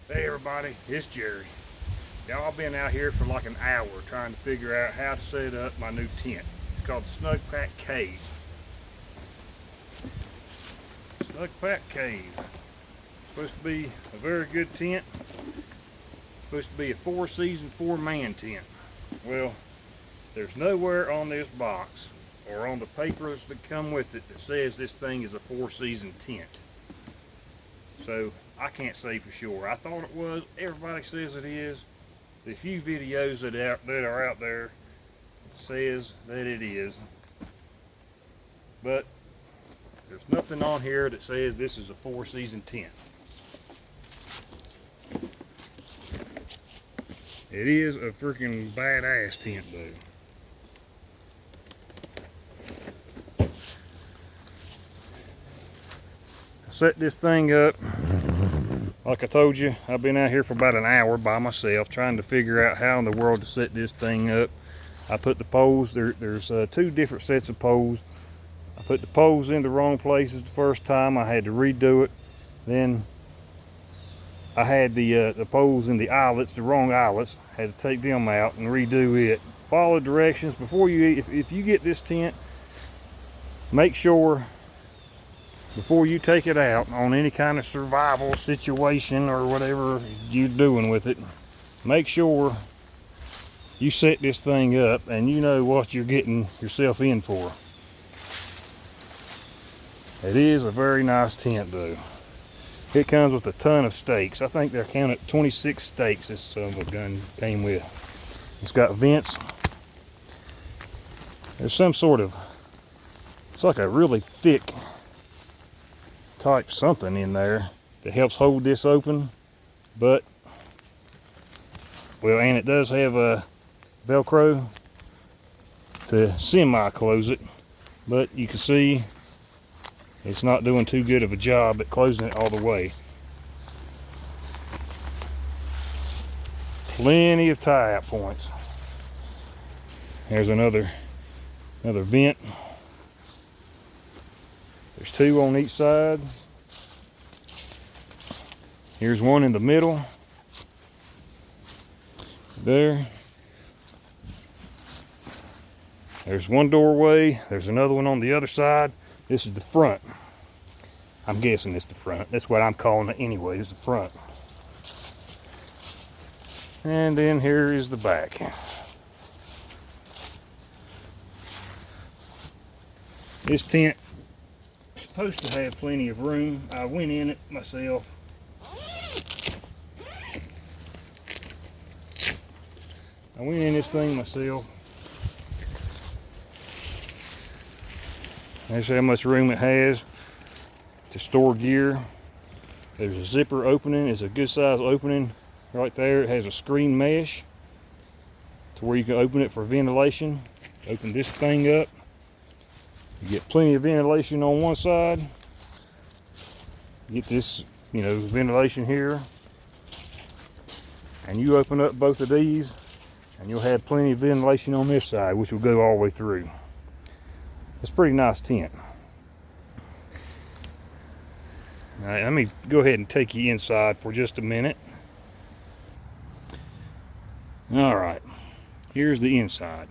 Hey everybody, it's Jerry. Y'all, I've been out here for like an hour trying to figure out how to set up my new tent. It's called the Snugpak Cave. Snugpak Cave. Supposed to be a very good tent. Supposed to be a 4-season, 4-man tent. Well, there's nowhere on this box or on the papers that come with it that says this thing is a 4-season tent. So I can't say for sure. I thought it was. Everybody says it is. The few videos that are out there says that it is. But there's nothing on here that says this is a 4-season tent. It is a freaking badass tent though. I set this thing up. Like I told you, I've been out here for about an hour by myself trying to figure out how in the world to set this thing up. I put the poles, there's 2 different sets of poles. I put the poles in the wrong places the first time. I had to redo it. Then I had the poles in the eyelets, the wrong eyelets. Had to take them out and redo it. Follow directions before you, if you get this tent, make sure before you take it out on any kind of survival situation or whatever you're doing with it, make sure you set this thing up and you know what you're getting yourself in for. It is a very nice tent though. It comes with a ton of stakes. I think they're counted 26 stakes this son of a gun came with. It's got vents. There's some sort of, it's like a really thick type something in there that helps hold this open, but well, and it does have a Velcro to semi-close it, but you can see it's not doing too good of a job at closing it all the way. Plenty of tie-out points. There's another vent. There's 2 on each side. Here's one in the middle. There. There's one doorway. There's another one on the other side. This is the front. I'm guessing it's the front. That's what I'm calling it anyway. It's the front. And then here is the back. This tent is supposed to have plenty of room. I went in it myself. I went in this thing myself. There's how much room it has to store gear. There's a zipper opening. It's a good size opening right there. It has a screen mesh to where you can open it for ventilation. Open this thing up. You get plenty of ventilation on one side. You get this, ventilation here. And you open up both of these and you'll have plenty of ventilation on this side, which will go all the way through. It's a pretty nice tent. All right, let me go ahead and take you inside for just a minute. All right, here's the inside.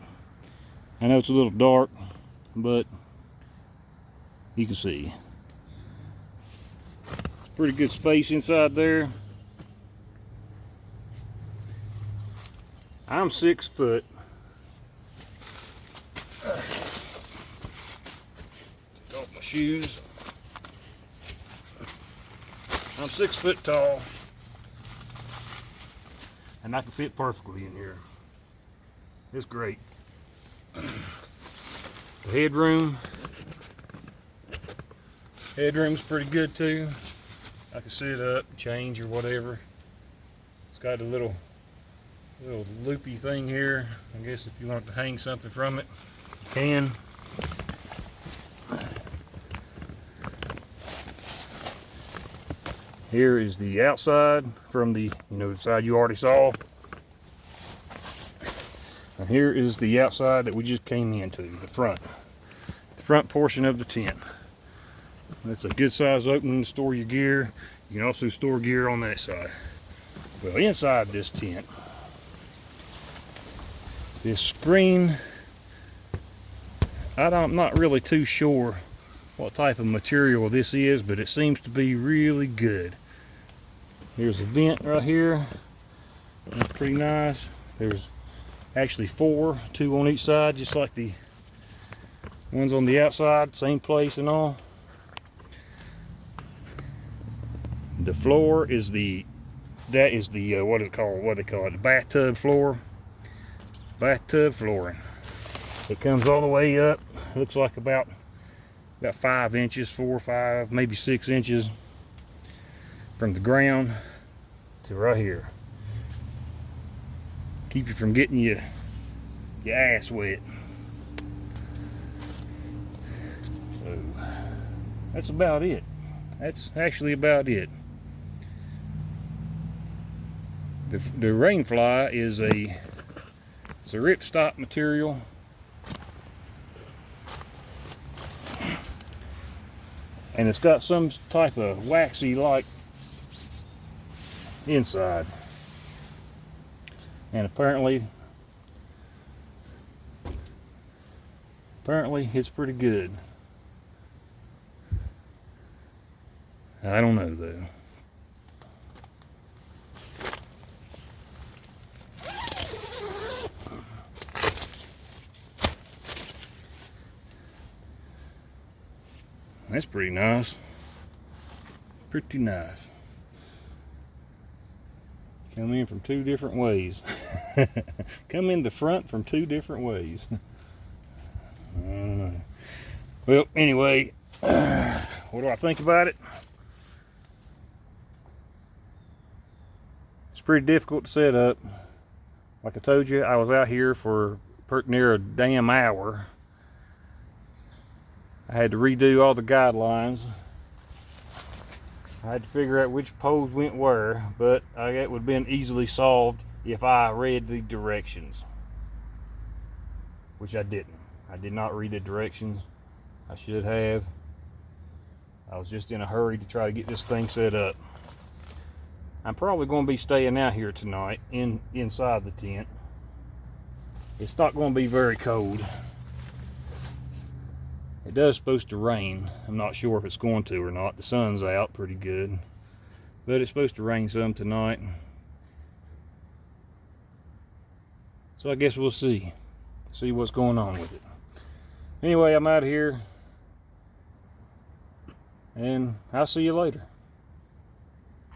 I know it's a little dark, but you can see. It's pretty good space inside there. I'm 6 foot. Take off my shoes. I'm 6 foot tall. And I can fit perfectly in here. It's great. The headroom's pretty good too. I can sit up, change or whatever. It's got a little loopy thing here. I guess if you want to hang something from it, you can. Here is the outside from the side you already saw. And here is the outside that we just came into, the front portion of the tent. That's a good size opening to store your gear. You can also store gear on that side. Well, inside this tent, this screen, I'm not really too sure what type of material this is, but it seems to be really good. Here's a vent right here. That's pretty nice. There's actually 4, 2 on each side, just like the ones on the outside, same place and all. The floor is the what they call it, the bathtub floor. Bathtub flooring. It comes all the way up. Looks like about 5 inches, 4 or 5, maybe 6 inches from the ground to right here. Keep you from getting your ass wet. So that's about it. That's actually about it. The rainfly is it's a ripstop material. And it's got some type of waxy like inside. And apparently it's pretty good. I don't know though. That's pretty nice. Pretty nice. Come in from 2 different ways. Come in the front from 2 different ways. I don't know. Well, anyway, what do I think about it? It's pretty difficult to set up. Like I told you, I was out here for near a damn hour. I had to redo all the guidelines. I had to figure out which poles went where, but it would have been easily solved if I read the directions, which I didn't. I did not read the directions. I should have. I was just in a hurry to try to get this thing set up. I'm probably going to be staying out here tonight inside the tent. It's not going to be very cold. It does supposed to rain. I'm not sure if it's going to or not. The sun's out pretty good, but it's supposed to rain some tonight. So I guess we'll see what's going on with it. Anyway, I'm out of here, and I'll see you later.